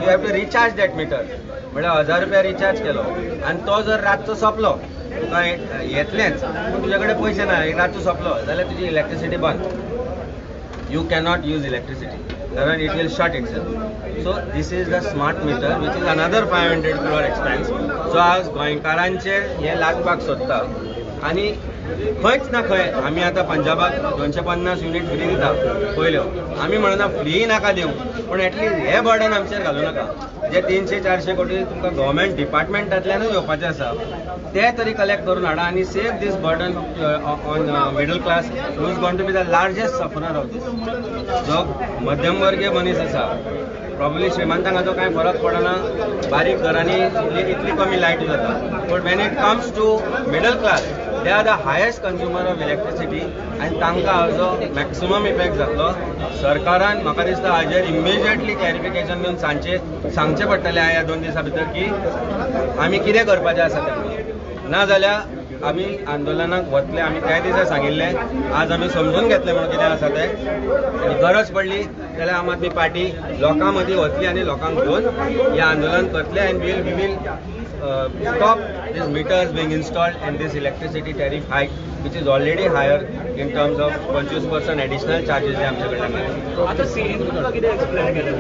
You have to recharge that meter. म्हळ्यार 1000 रुपया recharge केलो आनी तो जर रातचो सोंपलो तुका येतलेंच पूण तुजे कडेन पयशे ना, एक रातचो सोंपलो जाल्यार तुजी इलेक्ट्रिसिटी बंद. यू कॅनॉट यूज इलेक्ट्रिसिटी कारण it will short itself. So this is the smart meter which is another 500 crore expense. So आज गोंयकारांचेर हे लादपाक सोदता आनी खंयच ना खंय आमी आतां पंजाबाक 250 युनिट फ्री दिता पयल्यो. आमी म्हणना फ्री नाका दिवं पूण एटलीस्ट हे बर्डन आमचेर घालूं नाका. जे 300-400 कोटी तुमकां गव्हर्मेंट डिपार्टमेंटांतल्यानूच येवपाचें आसा ते तरी कलेक्ट करून हाडा आनी save this burden on middle class who is going to be the largest sufferer of this. जो मध्यमवर्गीय मनीस आसा प्रॉब्ली श्रीमंतांक हाचो कांय फरक पडना, बारीक घरांनी इतली कमी लायट जाता. But when it comes to middle class they are the highest consumer of electricity आनी तांकां हाजो मॅक्सिमम इफेक्ट जातलो. सरकारान म्हाका दिसता हाजेर इमिजिएटली क्लॅरिफिकेशन दिवन सांगचें पडटलें ह्या 2 दिसां भितर की आमी कितें करपाचें आसा तें. नाजाल्यार आमी आंदोलनाक वतले. आमी त्या दिसा सांगिल्लें आज आमी समजून घेतलें म्हणून कितें आसा तें. आनी गरज पडली जाल्यार आम आदमी पार्टी लोकां मदीं वतली आनी लोकांक घेवन हें आंदोलन करतले आनी we will stop these meters being installed and this electricity tariff hike which is already higher in terms of 25% additional charges जे आमचे कडल्यान. आता सीईन तुमकां कितें एक्सप्लेन केलें?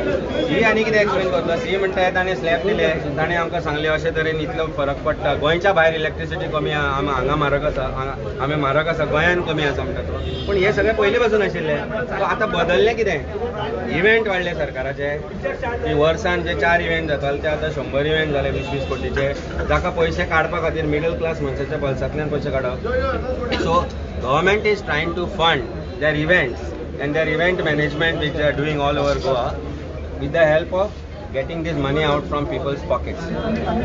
ही आनी कितें एक्सप्लेन करता. सी म्हणटा ताणें स्लॅब दिले, ताणें आमकां सांगलें अशें तरेन इतलो फरक पडटा. गोंयच्या भायर इलेक्ट्रिसिटी कमी हांगा म्हारग आसा, आमी म्हारग आसा, गोंयान कमी आसा म्हणटा तो. पूण हे सगळें पयलीं पासून आशिल्लें. सो आतां बदललें कितें? इव्हेंट वाडले सरकाराचे. वर्सान जे 4 इव्हेंट जाताले ते आतां 100 इव्हेंट जाले 20-20 कोटीचे. जाका पयशे काडपा खातीर मिडल क्लास मनशाच्या पल्सांतल्यान पयशे काडप. So government is trying to fund their events and their event management which they are doing all over Goa with the help of getting this money out from people's pockets.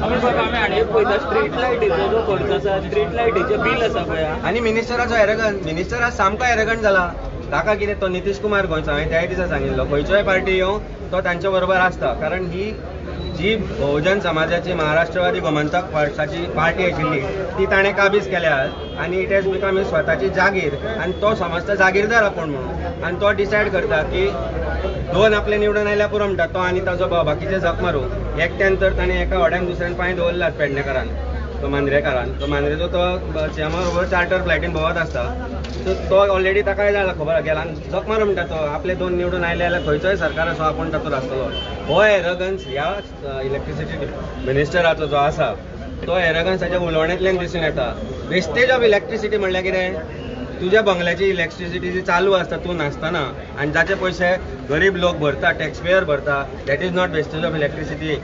आमी आनी पळयता street लायटीचो जो खर्च आसा, street लायटीचें bill आसा पळय आनी मिनिस्टराचो एरगन. मिनिस्टर आज सामको एरगंट जाला. ताका कितें तो नितीश कुमार गोंयचो हांवें त्या दिसा सांगिल्लो खंयच्योय पार्टी येवं तो तांच्या बरोबर आसता. कारण ही जी बहुजन समाजाची महाराष्ट्रवादी गोमंतक पक्षाची पार्टी आशिल्ली ती ताणें काबीज केल्या आनी इट हॅज बिकम ही स्वताची जागीर आनी तो समजता जागीरदार आपूण म्हणून. आनी तो डिसायड करता की 2 आपले निवडून आयल्यार पुरो म्हणटा तो आनी ताजो भाव बाकीचे जप मारूं. एकट्यान तर ताणें एका व्हड्यान दुसऱ्यान पांय दवरलात पेडणेकारान, तो मांद्रेकारान. तो मांद्रेचो तो सीएमा बरोबर चार्टर फ्लायटीन भोंवत आसता. सो तो ऑलरेडी ताकाय जाला खबर गेला आनी जप मारूं म्हणटा तो. आपले 2 निवडून आयले जाल्यार खंयचोय सरकार असो आपूण तातूंत आसतलो. हो एरगन्स ह्या इलेक्ट्रिसिटी मिनिस्टराचो जो आसा तो एरगन्स ताच्या उलोवण्यांतल्यान दिसून येता. वेस्टेज ऑफ इलेक्ट्रिसिटी म्हणल्यार कितें? तुज्या बंगल्याची इलेक्ट्रिसिटी जी चालू आसता तूं नासतना आनी जाचे पयशे गरीब लोक भरता, टॅक्स पेयर भरता, that is not wastage of electricity.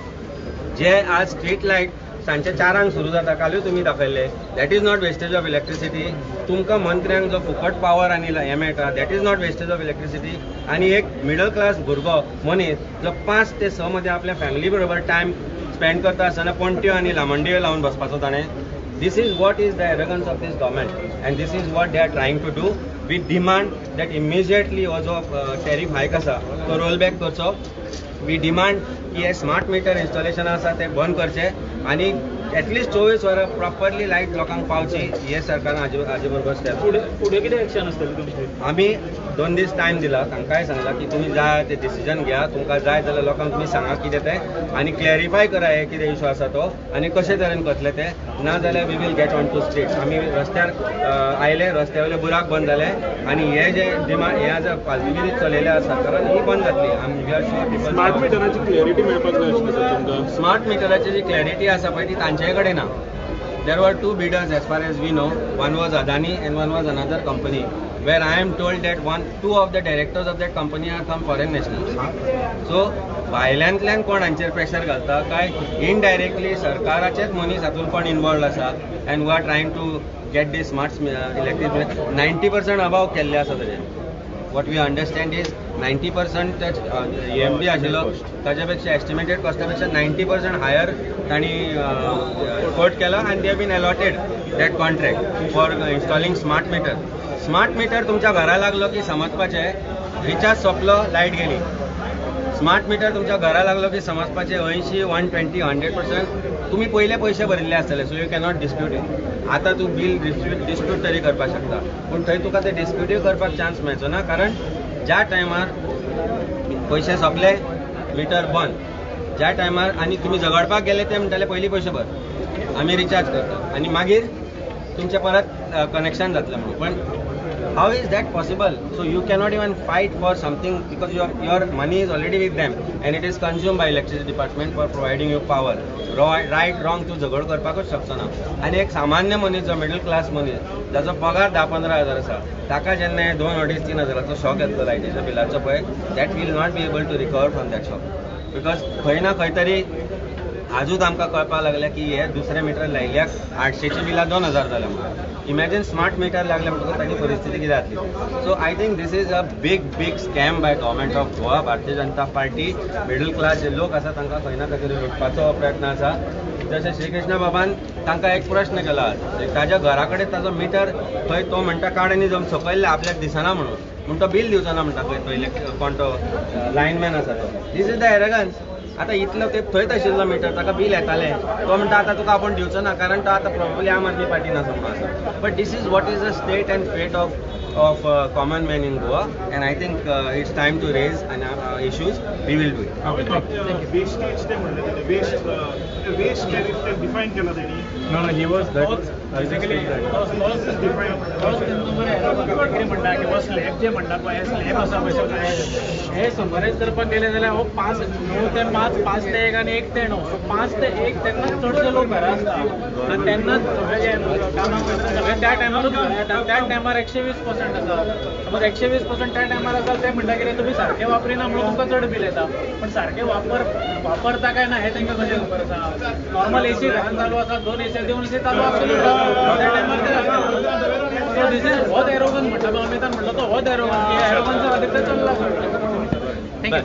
जे आज स्ट्रीट लायट सांजचे 4 सुरू जाता, कालूय तुमी दाखयले, that is not wastage of electricity. तुमकां मंत्र्यांक जो फुकट पावर आनी हें मेळटा that is not wastage of electricity. आनी एक मिडल क्लास भुरगो मनीस जो 5 ते 6 मध्ये आपल्या फॅमिली बरोबर टायम स्पेंड करता आसतना पणट्यो आनी लामंड्यो लावन बसपाचो ताणें. This is what is the arrogance of this government and this is what they are trying to do. We demand that immediately also tariff hike asa to roll back करचो. We demand की हे smart meter installation आसा ते बंद करचे आनी at least 24 वरां properly light लोकांक पावची. हे सरकारान हाजे बरोबर स्टेप. फुडें कितें एक्शन आसतलें तुमचें? आमी 2 दीस टायम दिला. तांकांय सांगला की तुमी जाय ते डिसिजन घ्या. तुमकां जाय जाल्यार लोकांक तुमी सांगा कितें तें आनी क्लॅरिफाय करा हे कितें इशू आसा तो आनी कशे तरेन करतले ते. ना जाल्यार we will get on to street. आमी रस्त्यार आयले, रस्त्यावयले बुराक बंद जाले आनी हे जे डिमांड हे जे फालतूगिरी चलयल्या सरकारान ही बंद जातली. आमी वी आर शुअर स्मार्ट मिटराची क्लियरिटी मेळपाक जाय आशिल्ली तुमकां. स्मार्ट मिटराची जी क्लॅरिटी आसा पळय ती तांचे कडेन ना. There were 2 bidders as far as we know. One was Adani and one was another company where I am told that 2 of the directors of that company are some foreign nationals. So भायल्यांतल्यान कोण हांचेर pressure घालता काय indirectly सरकाराचेच मनीस हातूंत कोण involved आसा and we are trying to get the smart electric 90% above केल्ले आसा ताजे. What we understand is 90% EMP आशिल्लो ताचे पेक्षा एस्टिमेटेड कॉस्टा पेक्षा 90% हायर तांणी कोट केला आनी they have been allotted that contract for installing smart meter. Smart meter तुमच्या घरा लागलो की समजपाचें रिचार्ज सोंपलो लायट गेली. स्मार्ट मीटर तुमच्या घरा लागलो की समजपाचें 80, 120, 100% तुमी पयले पयशे भरिल्ले आसतले. So you cannot dispute it. आतां तूं बील डिस्प्यूट तरी करपाक शकता पूण थंय तुका ते डिस्प्यूटूय करपाक चान्स मेळचो ना. कारण ज्या टायमार पयशे सोंपले मिटर बंद ज्या टायमार आनी तुमी झगडपाक गेले ते म्हणटाले पयलीं पयशे भर आमी रिचार्ज करता आनी मागीर तुमचें परत कनेक्शन जातलें म्हणून. पण how is that possible? So you cannot even fight for something because your money is already with them and it is consumed by electricity department for providing you power. Right, wrong तू झगड करपाकूच शकचो ना. आनी एक सामान्य मनीस जो middle class मनीस जाचो पगार 10-15 हजार आसा ताका जेन्ना हे 2-2.5-3 हजाराचो शॉक येतलो लायटीच्या बिलाचो पळय that will not be able to recover from that shock because खंय ना खंय तरी आजूच आमकां कळपाक लागलें की हे दुसरे मिटर लायल्याक 800ची बिलां 2000 जाल्या म्हणून. इमॅजिन स्मार्ट मिटर लागले म्हणटकूच ताची परिस्थिती कितें जातली. So I think this is a big scam by government of Goa. Bharatiya Janata party middle class जे लोक आसा तांकां खंय ना खंय तरी लुटपाचो प्रयत्न आसा. जशें श्रीकृष्ण बाबान तांकां एक प्रश्न केला ताज्या घरा कडेन ताजो मिटर थंय तो म्हणटा काड आनी जम सकयल्ले आपल्याक दिसना म्हणून तो बील दिवचो ना म्हणटा पयले कोण तो लायनमॅन आसा तो. This is the arrogance. आतां इतलो तेंप थंयच आशिल्लो मिटर ताका बील येतालें तो म्हणटा आतां तुका आपूण दिवचो ना कारण तो आतां प्रॉब्ली आम आदमी पार्टीन आसा म्हणून आसा. But this is what is the state and fate of common man in Goa, and I think it's time to raise issues. We will do it. Wastage ते म्हणले ते waste tariff ते define केला त्यांनी. No, he was that. Basically, those is defined. थोच तेंचो बरें कितें म्हणटा किंवा स्लॅब जे म्हणटा पळय स्लॅब आसा पळय सगळे हे समरायज करपाक गेले जाल्यार हो 5 9 ते 5 5 ते 1 आनी 1 ते 9 सो 5 ते 1 तेन्नाच चडशे लोक घरा आसता आनी तेन्नाच सगळे जे कामाक वयता सगळे त्या टायमारूच घरा येता. त्या टायमार 120% आसा. समज 120% त्या टायमार आसा ते म्हणटा कितें तुमी सारके वापरिना म्हणून तुमकां चड बील येता. पण सारके वापरता काय ना हे तांकां कशें खबर आसा. नॉर्मल एसी घरान चालू आसा 2 एसी दिवन एसी चालू आसतली त्या टायमार ते जाता. सो दीस इज होच एरोगन्स म्हणटा तो अमितान म्हणलो तो होच एरोगन्स की एरोगन्सा खातीर ते चल्ला थँक्यू.